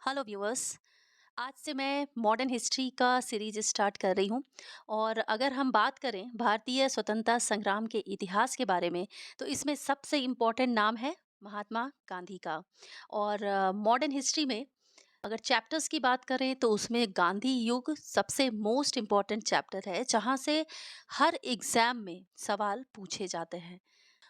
Hello viewers. आज से मैं मॉडर्न हिस्ट्री का सीरीज स्टार्ट कर रही हूँ। और अगर हम बात करें भारतीय स्वतंत्रता संग्राम के इतिहास के बारे में, तो इसमें सबसे इम्पोर्टेंट नाम है महात्मा गांधी का। और मॉडर्न हिस्ट्री में अगर चैप्टर्स की बात करें तो उसमें गांधी युग सबसे मोस्ट इम्पॉर्टेंट चैप्टर है, जहाँ से हर एग्जाम में सवाल पूछे जाते हैं।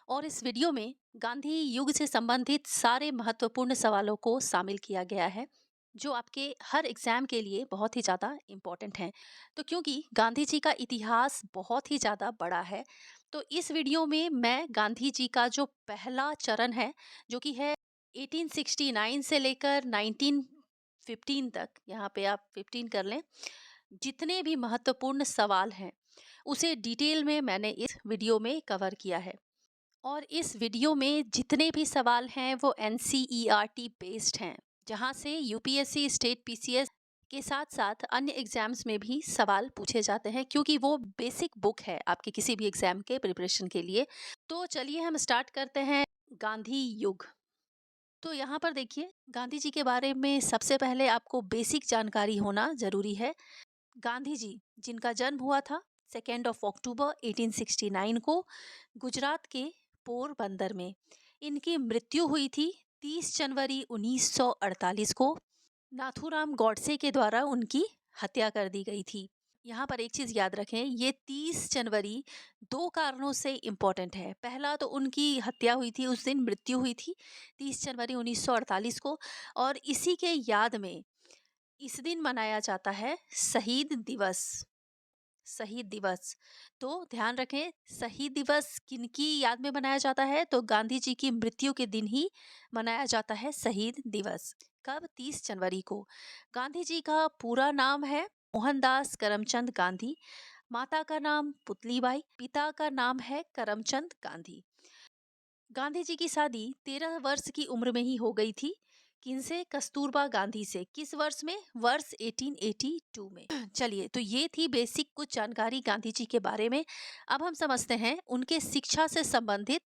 और इस वीडियो में गांधी युग से संबंधित सारे महत्वपूर्ण सवालों को शामिल किया गया है, जो आपके हर एग्जाम के लिए बहुत ही ज़्यादा इम्पोर्टेंट हैं। तो क्योंकि गांधी जी का इतिहास बहुत ही ज़्यादा बड़ा है, तो इस वीडियो में मैं गांधी जी का जो पहला चरण है, जो कि है 1869 से लेकर 1915 तक, यहाँ पे आप 15 कर लें, जितने भी महत्वपूर्ण सवाल हैं उसे डिटेल में मैंने इस वीडियो में कवर किया है। और इस वीडियो में जितने भी सवाल हैं वो एनसीईआरटी बेस्ड हैं, जहां से यूपीएससी, स्टेट पीसीएस के साथ साथ अन्य एग्जाम्स में भी सवाल पूछे जाते हैं, क्योंकि वो बेसिक बुक है आपके किसी भी एग्जाम के प्रिपरेशन के लिए। तो चलिए हम स्टार्ट करते हैं गांधी युग। तो यहाँ पर देखिए, गांधी जी के बारे में सबसे पहले आपको बेसिक जानकारी होना जरूरी है। गांधी जी, जिनका जन्म हुआ था 2 अक्टूबर 1869 को गुजरात के पोरबंदर में। इनकी मृत्यु हुई थी 30 जनवरी 1948 को। नाथूराम गॉडसे के द्वारा उनकी हत्या कर दी गई थी। यहाँ पर एक चीज़ याद रखें, ये 30 जनवरी दो कारणों से इम्पोर्टेंट है। पहला तो उनकी हत्या हुई थी, उस दिन मृत्यु हुई थी 30 जनवरी 1948 को, और इसी के याद में इस दिन मनाया जाता है शहीद दिवस। शहीद दिवस, तो ध्यान रखें, शहीद दिवस किनकी याद में मनाया जाता है? तो गांधी जी की मृत्यु के दिन ही मनाया जाता है शहीद दिवस। कब? 30 जनवरी को। गांधी जी का पूरा नाम है मोहनदास करमचंद गांधी। माता का नाम पुतलीबाई, पिता का नाम है करमचंद गांधी। गांधी जी की शादी 13 वर्ष की उम्र में ही हो गई थी। किनसे? कस्तूरबा गांधी से। किस वर्ष में? वर्ष 1882 में। चलिए, तो ये थी बेसिक कुछ जानकारी गांधी जी के बारे में। अब हम समझते हैं उनके शिक्षा से संबंधित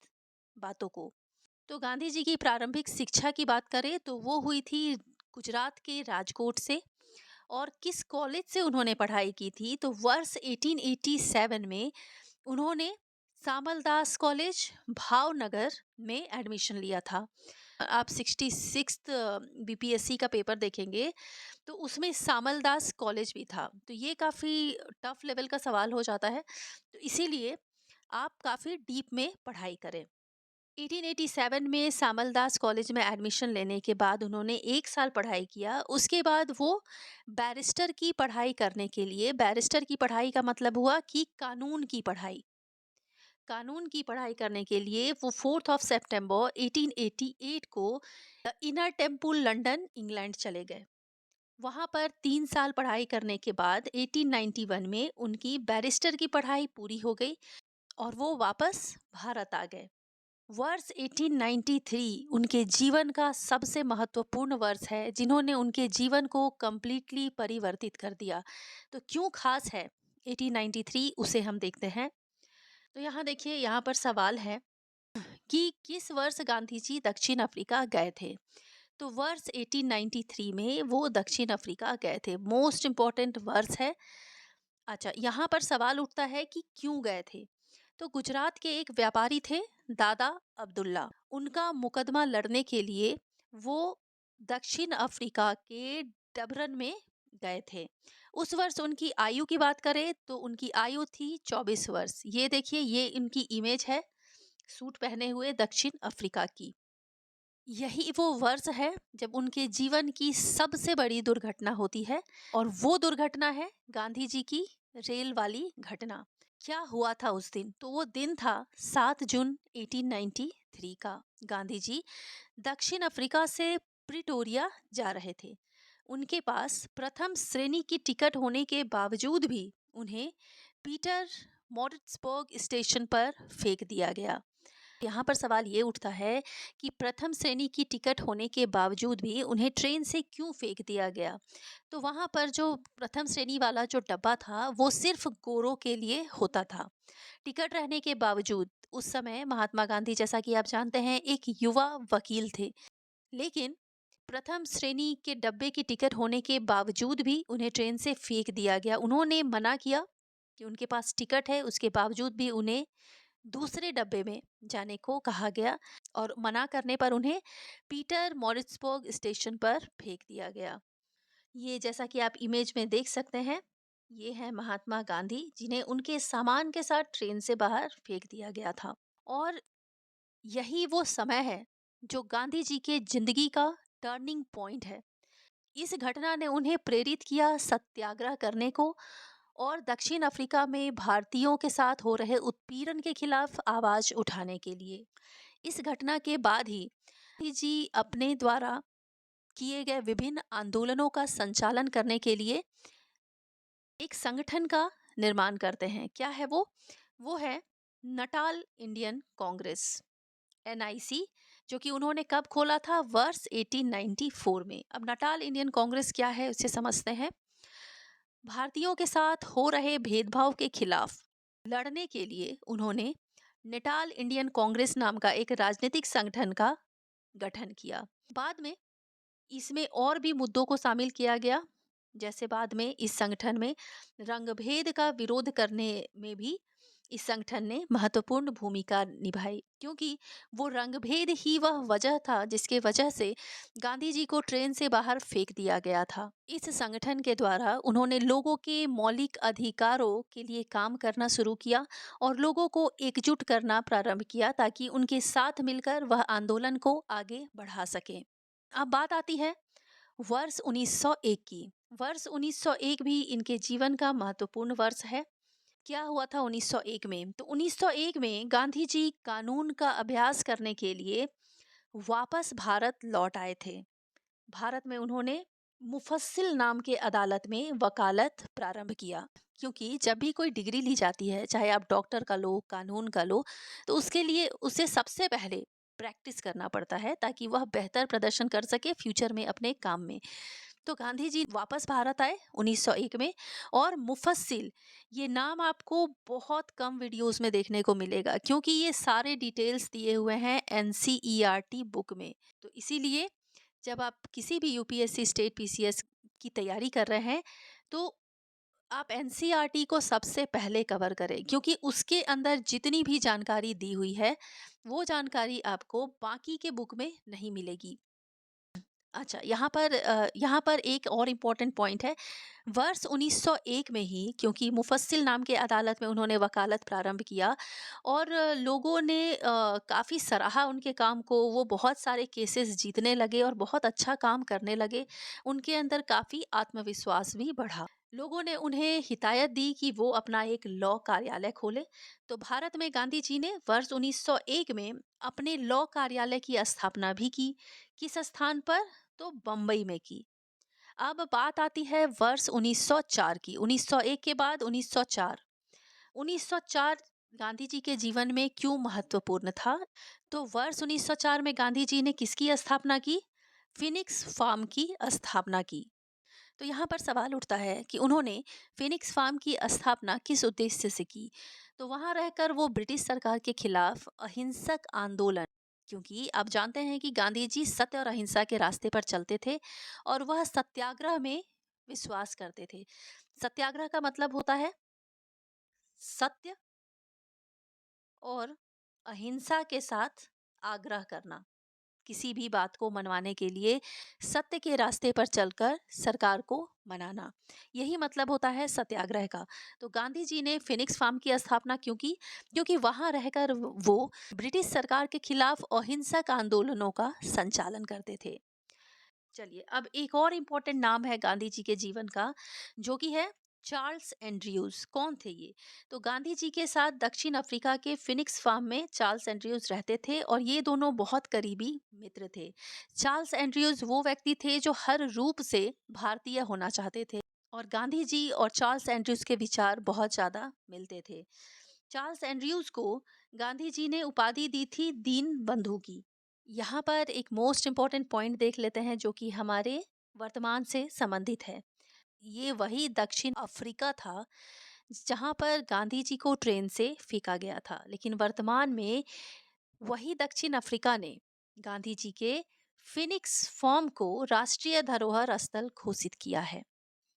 बातों को। तो गांधी जी की प्रारंभिक शिक्षा की बात करें तो वो हुई थी गुजरात के राजकोट से। और किस कॉलेज से उन्होंने पढ़ाई की थी? तो वर्ष 1887 में उन्होंने सामलदास कॉलेज भावनगर में एडमिशन लिया था। आप 66 बीपीएससी का पेपर देखेंगे तो उसमें सामलदास कॉलेज भी था। तो ये काफ़ी टफ लेवल का सवाल हो जाता है, तो इसीलिए आप काफ़ी डीप में पढ़ाई करें। 1887 में सामलदास कॉलेज में एडमिशन लेने के बाद उन्होंने एक साल पढ़ाई किया। उसके बाद वो बैरिस्टर की पढ़ाई करने के लिए, बैरिस्टर की पढ़ाई का मतलब हुआ कि कानून की पढ़ाई, कानून की पढ़ाई करने के लिए वो 4 सितंबर 1888 को इनर टेम्पल लंदन इंग्लैंड चले गए। वहाँ पर 3 साल पढ़ाई करने के बाद 1891 में उनकी बैरिस्टर की पढ़ाई पूरी हो गई और वो वापस भारत आ गए। वर्ष 1893 उनके जीवन का सबसे महत्वपूर्ण वर्ष है, जिन्होंने उनके जीवन को कम्प्लीटली परिवर्तित कर दिया। तो क्यों खास है 1893, उसे हम देखते हैं। तो यहाँ देखिए, यहाँ पर सवाल है कि किस वर्ष गांधी जी दक्षिण अफ्रीका गए थे? तो वर्ष 1893 में वो दक्षिण अफ्रीका गए थे। मोस्ट इम्पॉर्टेंट वर्ष है। अच्छा, यहाँ पर सवाल उठता है कि क्यों गए थे? तो गुजरात के एक व्यापारी थे, दादा अब्दुल्ला। उनका मुकदमा लड़ने के लिए वो दक्षिण अफ्रीका के डबरन में गए थे। उस वर्ष उनकी आयु की बात करें तो उनकी आयु थी 24 वर्ष। ये देखिए, ये इनकी इमेज है सूट पहने हुए दक्षिण अफ्रीका की। यही वो वर्ष है जब उनके जीवन की सबसे बड़ी दुर्घटना होती है, और वो दुर्घटना है गांधी जी की रेल वाली घटना। क्या हुआ था उस दिन? तो वो दिन था 7 जून 1893 का। गांधी जी दक्षिण अफ्रीका से प्रिटोरिया जा रहे थे। उनके पास प्रथम श्रेणी की टिकट होने के बावजूद भी उन्हें पीटर मॉरिट्सबर्ग स्टेशन पर फेंक दिया गया। यहाँ पर सवाल ये उठता है कि प्रथम श्रेणी की टिकट होने के बावजूद भी उन्हें ट्रेन से क्यों फेंक दिया गया? तो वहाँ पर जो प्रथम श्रेणी वाला जो डब्बा था वो सिर्फ गोरों के लिए होता था। टिकट रहने के बावजूद उस समय महात्मा गांधी, जैसा कि आप जानते हैं, एक युवा वकील थे। लेकिन प्रथम श्रेणी के डब्बे की टिकट होने के बावजूद भी उन्हें ट्रेन से फेंक दिया गया। उन्होंने मना किया कि उनके पास टिकट है, उसके बावजूद भी उन्हें दूसरे डब्बे में जाने को कहा गया और मना करने पर उन्हें पीटर मॉरिट्सबर्ग स्टेशन पर फेंक दिया गया। ये जैसा कि आप इमेज में देख सकते हैं, ये है महात्मा गांधी जिन्हें उनके सामान के साथ ट्रेन से बाहर फेंक दिया गया था। और यही वो समय है जो गांधी जी के जिंदगी का टर्निंग पॉइंट है। इस घटना ने उन्हें प्रेरित किया सत्याग्रह करने को और दक्षिण अफ्रीका में भारतीयों के साथ हो रहे उत्पीड़न के खिलाफ आवाज उठाने के लिए। इस घटना के बाद ही गांधी जी अपने द्वारा किए गए विभिन्न आंदोलनों का संचालन करने के लिए एक संगठन का निर्माण करते हैं। क्या है वो? वो है नटाल इंडियन कांग्रेस, एनआईसी, जो कि उन्होंने कब खोला था? वर्ष 1894 में। अब नटाल इंडियन कांग्रेस क्या है उसे समझते हैं। भारतीयों के साथ हो रहे भेदभाव के खिलाफ लड़ने के लिए उन्होंने नटाल इंडियन कांग्रेस नाम का एक राजनीतिक संगठन का गठन किया। बाद में इसमें और भी मुद्दों को शामिल किया गया। जैसे बाद में इस संगठन में रंगभेद का विरोध करने में भी इस संगठन ने महत्वपूर्ण भूमिका निभाई, क्योंकि वो रंगभेद ही वह वजह था जिसके वजह से गांधी जी को ट्रेन से बाहर फेंक दिया गया था। इस संगठन के द्वारा उन्होंने लोगों के मौलिक अधिकारों के लिए काम करना शुरू किया और लोगों को एकजुट करना प्रारंभ किया ताकि उनके साथ मिलकर वह आंदोलन को आगे बढ़ा सके। अब बात आती है वर्ष 1901 की। वर्ष 1901 भी इनके जीवन का महत्वपूर्ण वर्ष है। क्या हुआ था 1901 में? तो 1901 में गांधी जी कानून का अभ्यास करने के लिए वापस भारत लौट आए थे। भारत में उन्होंने मुफस्सिल नाम के अदालत में वकालत प्रारंभ किया, क्योंकि जब भी कोई डिग्री ली जाती है, चाहे आप डॉक्टर का लो, कानून का लो, तो उसके लिए उसे सबसे पहले प्रैक्टिस करना पड़ता है ताकि वह बेहतर प्रदर्शन कर सके फ्यूचर में अपने काम में। तो गांधी जी वापस भारत आए 1901 में। और मुफस्सिल, ये नाम आपको बहुत कम वीडियोस में देखने को मिलेगा, क्योंकि ये सारे डिटेल्स दिए हुए हैं एनसीईआरटी बुक में। तो इसीलिए जब आप किसी भी यूपीएससी स्टेट पीसीएस की तैयारी कर रहे हैं, तो आप एनसीईआरटी को सबसे पहले कवर करें, क्योंकि उसके अंदर जितनी भी जानकारी दी हुई है वो जानकारी आपको बाकी के बुक में नहीं मिलेगी। अच्छा, यहाँ पर एक और इम्पोर्टेंट पॉइंट है। वर्ष 1901 में ही, क्योंकि मुफस्सिल नाम के अदालत में उन्होंने वकालत प्रारंभ किया और लोगों ने काफ़ी सराहा उनके काम को। वो बहुत सारे केसेस जीतने लगे और बहुत अच्छा काम करने लगे। उनके अंदर काफ़ी आत्मविश्वास भी बढ़ा। लोगों ने उन्हें हिदायत दी कि वो अपना एक लॉ कार्यालय खोले। तो भारत में गांधी जी ने वर्ष 1901 में अपने लॉ कार्यालय की स्थापना भी की। किस स्थान पर? तो बम्बई में की। अब बात आती है वर्ष 1904 की। 1901 के बाद 1904। 1904 गांधी जी के जीवन में क्यों महत्वपूर्ण था? तो वर्ष 1904 में गांधी जी ने किसकी स्थापना की? फिनिक्स फार्म की स्थापना की। तो यहाँ पर सवाल उठता है कि उन्होंने फिनिक्स फार्म की स्थापना किस उद्देश्य से की? तो वहाँ रहकर वो ब्रिटिश सरकार के खिलाफ अहिंसक आंदोलन, क्योंकि आप जानते हैं कि गांधी जी सत्य और अहिंसा के रास्ते पर चलते थे और वह सत्याग्रह में विश्वास करते थे। सत्याग्रह का मतलब होता है सत्य और अहिंसा के साथ आग्रह करना, किसी भी बात को मनवाने के लिए सत्य के रास्ते पर चलकर सरकार को मनाना, यही मतलब होता है सत्याग्रह का। तो गांधी जी ने फिनिक्स फार्म की स्थापना क्यों की? क्योंकि वहां रहकर वो ब्रिटिश सरकार के खिलाफ अहिंसक आंदोलनों का संचालन करते थे। चलिए, अब एक और इम्पोर्टेंट नाम है गांधी जी के जीवन का, जो कि है चार्ल्स एंड्रयूज। कौन थे ये? तो गांधी जी के साथ दक्षिण अफ्रीका के फिनिक्स फार्म में चार्ल्स एंड्रयूज रहते थे और ये दोनों बहुत करीबी मित्र थे। चार्ल्स एंड्रयूज वो व्यक्ति थे जो हर रूप से भारतीय होना चाहते थे और गांधी जी और चार्ल्स एंड्रयूज के विचार बहुत ज्यादा मिलते थे। चार्ल्स एंड्रयूज को गांधी जी ने उपाधि दी थी दीन बंधु की। यहाँ पर एक मोस्ट इम्पॉर्टेंट पॉइंट देख लेते हैं जो कि हमारे वर्तमान से संबंधित है। ये वही दक्षिण अफ्रीका था जहाँ पर गांधी जी को ट्रेन से फेंका गया था, लेकिन वर्तमान में वही दक्षिण अफ्रीका ने गांधी जी के फिनिक्स फॉर्म को राष्ट्रीय धरोहर स्थल घोषित किया है।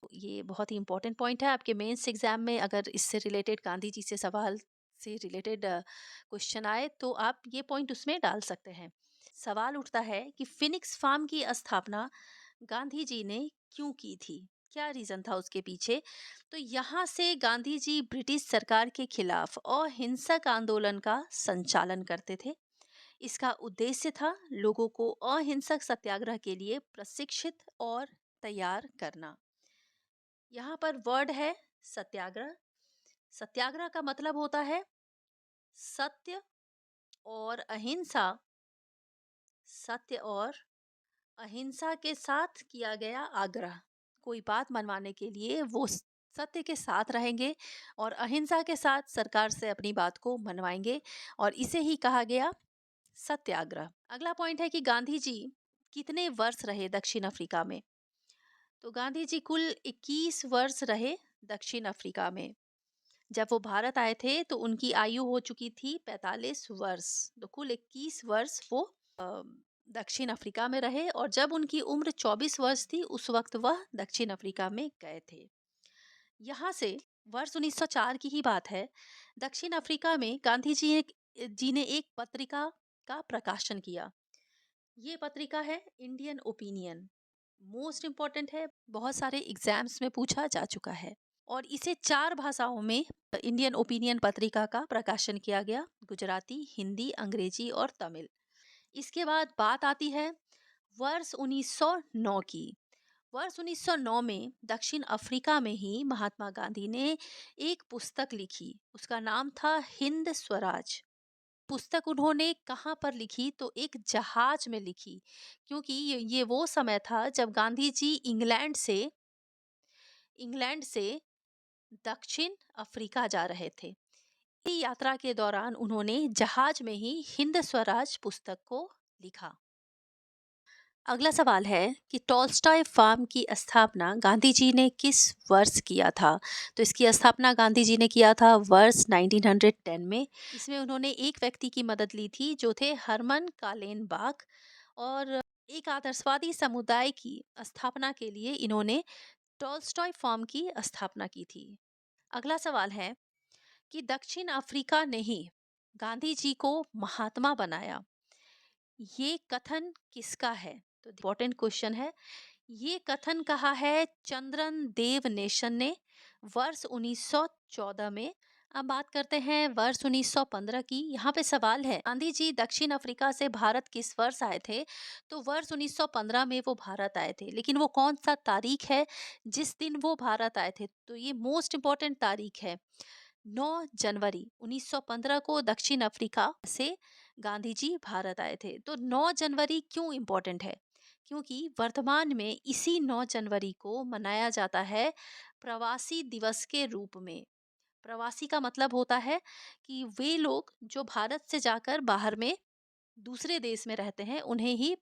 ये बहुत ही इंपॉर्टेंट पॉइंट है आपके मेंस एग्जाम में। अगर इससे रिलेटेड गांधी जी से सवाल से रिलेटेड क्वेश्चन आए तो आप ये पॉइंट उसमें डाल सकते हैं। सवाल उठता है कि फिनिक्स फार्म की स्थापना गांधी जी ने क्यों की थी, क्या रीजन था उसके पीछे। तो यहाँ से गांधी जी ब्रिटिश सरकार के खिलाफ अहिंसक आंदोलन का संचालन करते थे। इसका उद्देश्य था लोगों को अहिंसक सत्याग्रह के लिए प्रशिक्षित और तैयार करना। यहाँ पर वर्ड है सत्याग्रह। सत्याग्रह का मतलब होता है सत्य और अहिंसा, सत्य और अहिंसा के साथ किया गया आग्रह। कोई बात मनवाने के लिए वो सत्य के साथ रहेंगे और अहिंसा के साथ सरकार से अपनी बात को मनवाएंगे, और इसे ही कहा गया सत्याग्रह। अगला पॉइंट है कि गांधी जी कितने वर्ष रहे दक्षिण अफ्रीका में। तो गांधी जी कुल 21 वर्ष रहे दक्षिण अफ्रीका में। जब वो भारत आए थे तो उनकी आयु हो चुकी थी 45 वर्ष। तो कुल 21 वर्ष वो दक्षिण अफ्रीका में रहे, और जब उनकी उम्र 24 वर्ष थी उस वक्त वह दक्षिण अफ्रीका में गए थे। यहाँ से वर्ष 1904 की ही बात है। दक्षिण अफ्रीका में गांधी जी ने एक पत्रिका का प्रकाशन किया। ये पत्रिका है इंडियन ओपिनियन। मोस्ट इम्पॉर्टेंट है, बहुत सारे एग्जाम्स में पूछा जा चुका है। और इसे 4 भाषाओं में इंडियन ओपिनियन पत्रिका का प्रकाशन किया गया, गुजराती, हिंदी, अंग्रेजी और तमिल। इसके बाद बात आती है वर्ष 1909 की। वर्ष 1909 में दक्षिण अफ्रीका में ही महात्मा गांधी ने एक पुस्तक लिखी। उसका नाम था हिंद स्वराज। पुस्तक उन्होंने कहाँ पर लिखी, तो एक जहाज में लिखी, क्योंकि ये वो समय था जब गांधी जी इंग्लैंड से दक्षिण अफ्रीका जा रहे थे। इसी यात्रा के दौरान उन्होंने जहाज में ही हिंद स्वराज पुस्तक को लिखा। अगला सवाल है कि टॉल्स्टॉय फार्म की स्थापना गांधी जी ने किस वर्ष किया था। तो इसकी स्थापना गांधी जी ने किया था वर्ष 1910 में। इसमें उन्होंने एक व्यक्ति की मदद ली थी जो थे हरमन कालेनबाख, और एक आदर्शवादी समुदाय की स्थापना के लिए इन्होंने टॉल्स्टॉय फार्म की स्थापना की थी। अगला सवाल है कि दक्षिण अफ्रीका ने ही गांधी जी को महात्मा बनाया, ये कथन किसका है। तो इम्पोर्टेंट क्वेश्चन है। ये कथन कहा है चंद्रन देव नेशन ने वर्ष 1914 में। अब बात करते हैं वर्ष 1915 की। यहाँ पे सवाल है गांधी जी दक्षिण अफ्रीका से भारत किस वर्ष आए थे। तो वर्ष 1915 में वो भारत आए थे, लेकिन वो कौन सा तारीख है जिस दिन वो भारत आए थे। तो ये मोस्ट इम्पोर्टेंट तारीख है 9 जनवरी 1915 को दक्षिण अफ्रीका से गांधी जी भारत आए थे। तो 9 जनवरी क्यों इम्पोर्टेंट है, क्योंकि वर्तमान में इसी 9 जनवरी को मनाया जाता है प्रवासी दिवस के रूप में। प्रवासी का मतलब होता है कि वे लोग जो भारत से जाकर बाहर में दूसरे देश में रहते हैं उन्हें ही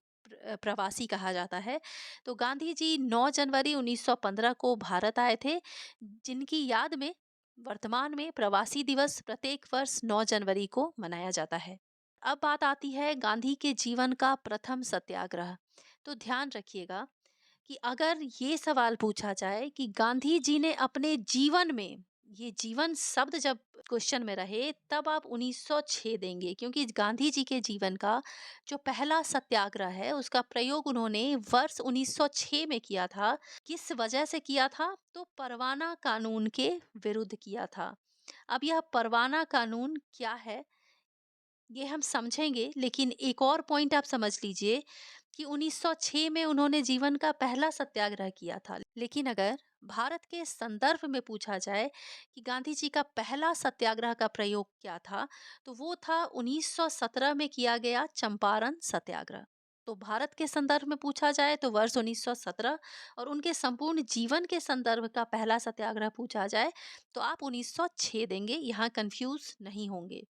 प्रवासी कहा जाता है। तो गांधी जी 9 जनवरी 1915 को भारत आए थे, जिनकी याद में वर्तमान में प्रवासी दिवस प्रत्येक वर्ष 9 जनवरी को मनाया जाता है। अब बात आती है गांधी के जीवन का प्रथम सत्याग्रह। तो ध्यान रखिएगा कि अगर ये सवाल पूछा जाए कि गांधी जी ने अपने जीवन में, ये जीवन शब्द जब क्वेश्चन में रहे तब आप 1906 देंगे, क्योंकि गांधी जी के जीवन का जो पहला सत्याग्रह है उसका प्रयोग उन्होंने वर्ष 1906 में किया था। किस वजह से किया था, तो परवाना कानून के विरुद्ध किया था। अब यह परवाना कानून क्या है ये हम समझेंगे, लेकिन एक और पॉइंट आप समझ लीजिए कि 1906 में उन्होंने जीवन का पहला सत्याग्रह किया था। लेकिन अगर भारत के संदर्भ में पूछा जाए कि गांधी जी का पहला सत्याग्रह का प्रयोग क्या था, तो वो था 1917 में किया गया चंपारण सत्याग्रह। तो भारत के संदर्भ में पूछा जाए तो वर्ष 1917, और उनके संपूर्ण जीवन के संदर्भ का पहला सत्याग्रह पूछा जाए तो आप 1906 देंगे, यहाँ कंफ्यूज नहीं होंगे।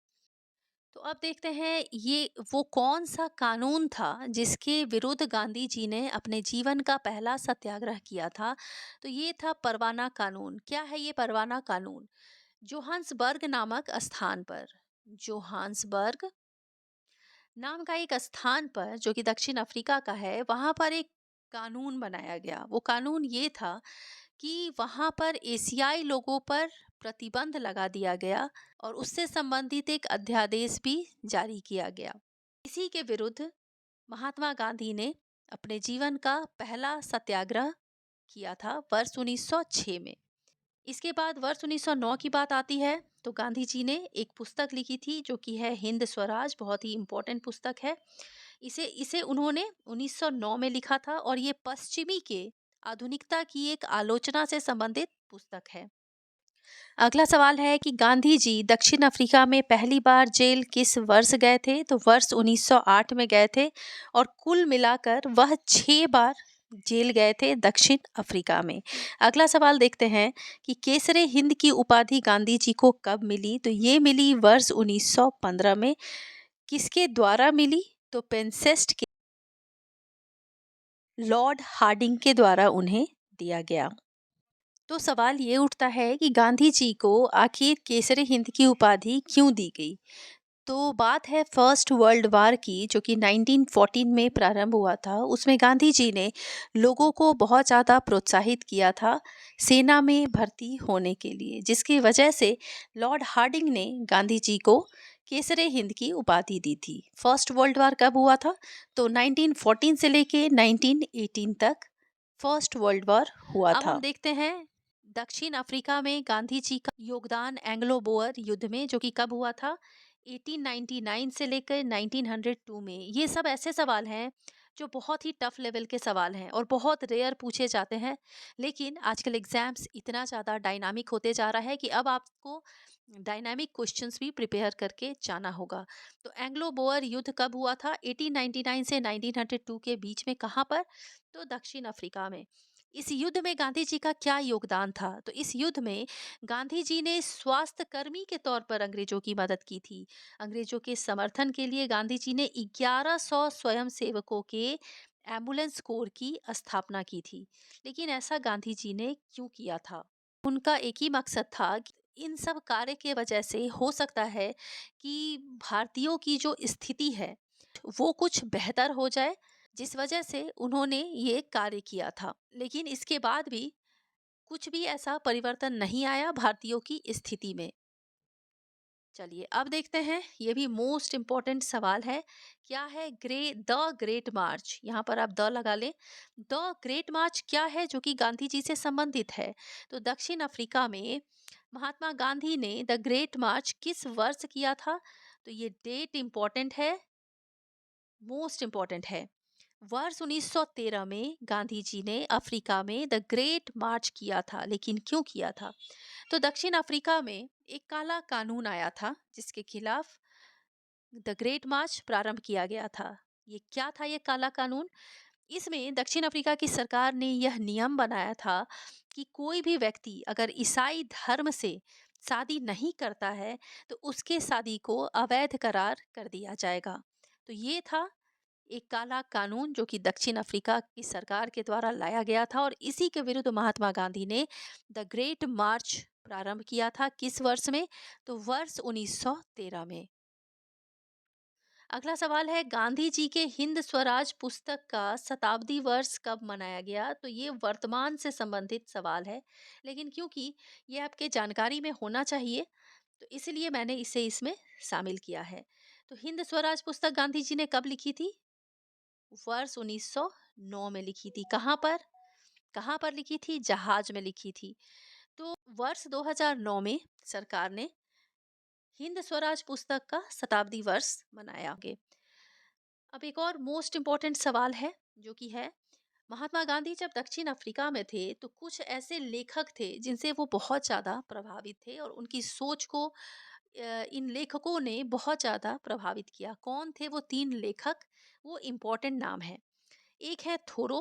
तो अब देखते हैं ये वो कौन सा कानून था जिसके विरुद्ध गांधी जी ने अपने जीवन का पहला सत्याग्रह किया था। तो ये था परवाना कानून। क्या है ये परवाना कानून। जोहान्सबर्ग नामक स्थान पर, जोहान्सबर्ग नाम का एक स्थान पर जो कि दक्षिण अफ्रीका का है, वहाँ पर एक कानून बनाया गया। वो कानून ये था कि वहाँ पर एशियाई लोगों पर प्रतिबंध लगा दिया गया और उससे संबंधित एक अध्यादेश भी जारी किया गया। इसी के विरुद्ध महात्मा गांधी ने अपने जीवन का पहला सत्याग्रह किया था वर्ष 1906 में। इसके बाद वर्ष 1909 की बात आती है तो गांधी जी ने एक पुस्तक लिखी थी जो कि है हिंद स्वराज। बहुत ही इम्पोर्टेंट पुस्तक है। इसे इसे उन्होंने 1909 में लिखा था और ये पश्चिमी के आधुनिकता की एक आलोचना से संबंधित पुस्तक है। अगला सवाल है कि गांधी जी दक्षिण अफ्रीका में पहली बार जेल किस वर्ष गए थे? तो वर्ष 1908 में गए थे और कुल मिलाकर वह 6 बार जेल गए थे दक्षिण अफ्रीका में। अगला सवाल देखते हैं कि केसरे हिंद की उपाधि गांधी जी को कब मिली? तो ये मिली वर्ष 1915 में। किसके द्वारा मिली? तो पेनसेस्ट के लॉर्ड हार्डिंग के द्वारा उन्हें दिया गया। तो सवाल ये उठता है कि गांधी जी को आखिर केसरी हिंद की उपाधि क्यों दी गई? तो बात है फर्स्ट वर्ल्ड वार की जो कि 1914 में प्रारंभ हुआ था। उसमें गांधी जी ने लोगों को बहुत ज़्यादा प्रोत्साहित किया था सेना में भर्ती होने के लिए, जिसकी वजह से लॉर्ड हार्डिंग ने गांधी जी को केसरे हिंद की उपाधि दी थी। फर्स्ट वर्ल्ड वार कब हुआ था? तो 1914 से लेके 1918 तक फर्स्ट वर्ल्ड वॉर हुआ अब था। हम देखते हैं दक्षिण अफ्रीका में गांधी जी का योगदान एंग्लो बोअर युद्ध में जो कि कब हुआ था? 1899 से लेकर 1902 में। ये सब ऐसे सवाल हैं जो बहुत ही टफ लेवल के सवाल हैं और बहुत रेयर पूछे जाते हैं। लेकिन आजकल एग्जाम्स इतना ज़्यादा डायनामिक होते जा रहा है कि अब आपको डायनामिक क्वेश्चंस भी प्रिपेयर करके जाना होगा। तो एंग्लो बोअर युद्ध कब हुआ था? 1899 से 1902 के बीच में। कहाँ पर? तो दक्षिण अफ्रीका में। इस युद्ध में गांधी जी का क्या योगदान था? तो इस युद्ध में गांधी जी ने स्वास्थ्य कर्मी के तौर पर अंग्रेजों की मदद की थी। अंग्रेजों के समर्थन के लिए गांधी जी ने 1100 स्वयं सेवकों के एम्बुलेंस कोर की स्थापना की थी। लेकिन ऐसा गांधी जी ने क्यों किया था? उनका एक ही मकसद था कि इन सब कार्य के वजह से हो सकता है कि भारतीयों की जो स्थिति है वो कुछ बेहतर हो जाए, जिस वजह से उन्होंने ये कार्य किया था। लेकिन इसके बाद भी कुछ भी ऐसा परिवर्तन नहीं आया भारतीयों की स्थिति में। चलिए अब देखते हैं, ये भी मोस्ट इम्पोर्टेंट सवाल है। क्या है द ग्रेट मार्च? यहाँ पर आप द लगा लें। द ग्रेट मार्च क्या है जो कि गांधी जी से संबंधित है? तो दक्षिण अफ्रीका में महात्मा गांधी ने द ग्रेट मार्च किस वर्ष किया था? तो ये डेट इम्पोर्टेंट है, मोस्ट इम्पोर्टेंट है। वर्ष 1913 में गांधी जी ने अफ्रीका में द ग्रेट मार्च किया था। लेकिन क्यों किया था? तो दक्षिण अफ्रीका में एक काला कानून आया था जिसके खिलाफ द ग्रेट मार्च प्रारंभ किया गया था। ये क्या था ये काला कानून? इसमें दक्षिण अफ्रीका की सरकार ने यह नियम बनाया था कि कोई भी व्यक्ति अगर ईसाई धर्म से शादी नहीं करता है तो उसके शादी को अवैध करार कर दिया जाएगा। तो ये था एक काला कानून जो कि दक्षिण अफ्रीका की सरकार के द्वारा लाया गया था और इसी के विरुद्ध महात्मा गांधी ने द ग्रेट मार्च प्रारंभ किया था। किस वर्ष में? तो वर्ष 1913 में। अगला सवाल है गांधी जी के हिंद स्वराज पुस्तक का शताब्दी वर्ष कब मनाया गया? तो ये वर्तमान से संबंधित सवाल है, लेकिन क्योंकि ये आपके जानकारी में होना चाहिए तो इसलिए मैंने इसे इसमें शामिल किया है। तो हिंद स्वराज पुस्तक गांधी जी ने कब लिखी थी? वर्ष 1909 में लिखी थी। कहाँ पर? कहाँ पर लिखी थी? जहाज में लिखी थी। तो वर्ष 2009 में सरकार ने हिंद स्वराज पुस्तक का शताब्दी वर्ष मनाया गे। अब एक और मोस्ट इम्पोर्टेंट सवाल है जो कि है महात्मा गांधी जब दक्षिण अफ्रीका में थे तो कुछ ऐसे लेखक थे जिनसे वो बहुत ज़्यादा प्रभावित थे और उनकी सोच को इन लेखकों ने बहुत ज़्यादा प्रभावित किया। कौन थे वो 3 लेखक? वो इम्पोर्टेंट नाम है। एक है थोरो,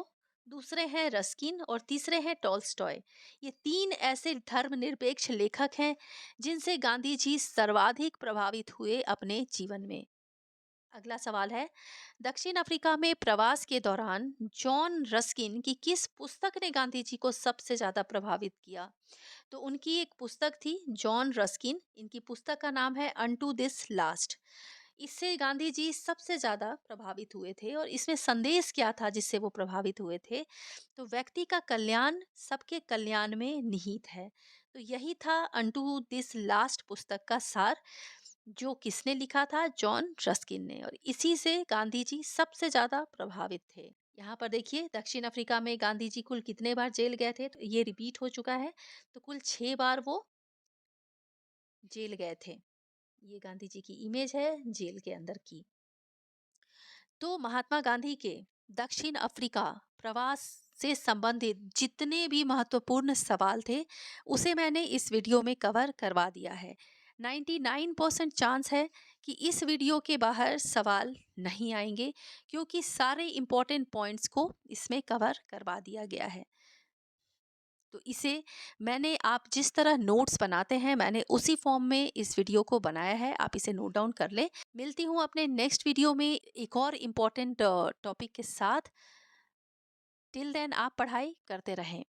दूसरे हैं रस्किन और तीसरे हैं टॉल्स्टॉय। ये 3 ऐसे धर्मनिरपेक्ष लेखक हैं जिनसे गांधी जी सर्वाधिक प्रभावित हुए अपने जीवन में। अगला सवाल है दक्षिण अफ्रीका में प्रवास के दौरान जॉन रस्किन की किस पुस्तक ने गांधी जी को सबसे ज्यादा प्रभावित किया? तो उनकी एक पुस्तक थी जॉन रस्किन। इनकी पुस्तक का नाम है अनटू दिस लास्ट। इससे गांधी जी सबसे ज़्यादा प्रभावित हुए थे और इसमें संदेश क्या था जिससे वो प्रभावित हुए थे? तो व्यक्ति का कल्याण सबके कल्याण में निहित है। तो यही था अनटू दिस लास्ट पुस्तक का सार, जो किसने लिखा था? जॉन रस्किन ने। और इसी से गांधी जी सबसे ज़्यादा प्रभावित थे। यहाँ पर देखिए दक्षिण अफ्रीका में गांधी जी कुल कितने बार जेल गए थे? तो ये रिपीट हो चुका है। तो कुल 6 बार वो जेल गए थे। ये गांधी जी की इमेज है जेल के अंदर की। तो महात्मा गांधी के दक्षिण अफ्रीका प्रवास से संबंधित जितने भी महत्वपूर्ण सवाल थे, उसे मैंने इस वीडियो में कवर करवा दिया है। 99% चांस है कि इस वीडियो के बाहर सवाल नहीं आएंगे, क्योंकि सारे इम्पोर्टेंट पॉइंट्स को इसमें कवर करवा दिया गया है। तो इसे मैंने, आप जिस तरह नोट्स बनाते हैं, मैंने उसी फॉर्म में इस वीडियो को बनाया है। आप इसे नोट डाउन कर लें। मिलती हूँ अपने नेक्स्ट वीडियो में एक और इम्पोर्टेंट टॉपिक के साथ। टिल देन आप पढ़ाई करते रहें।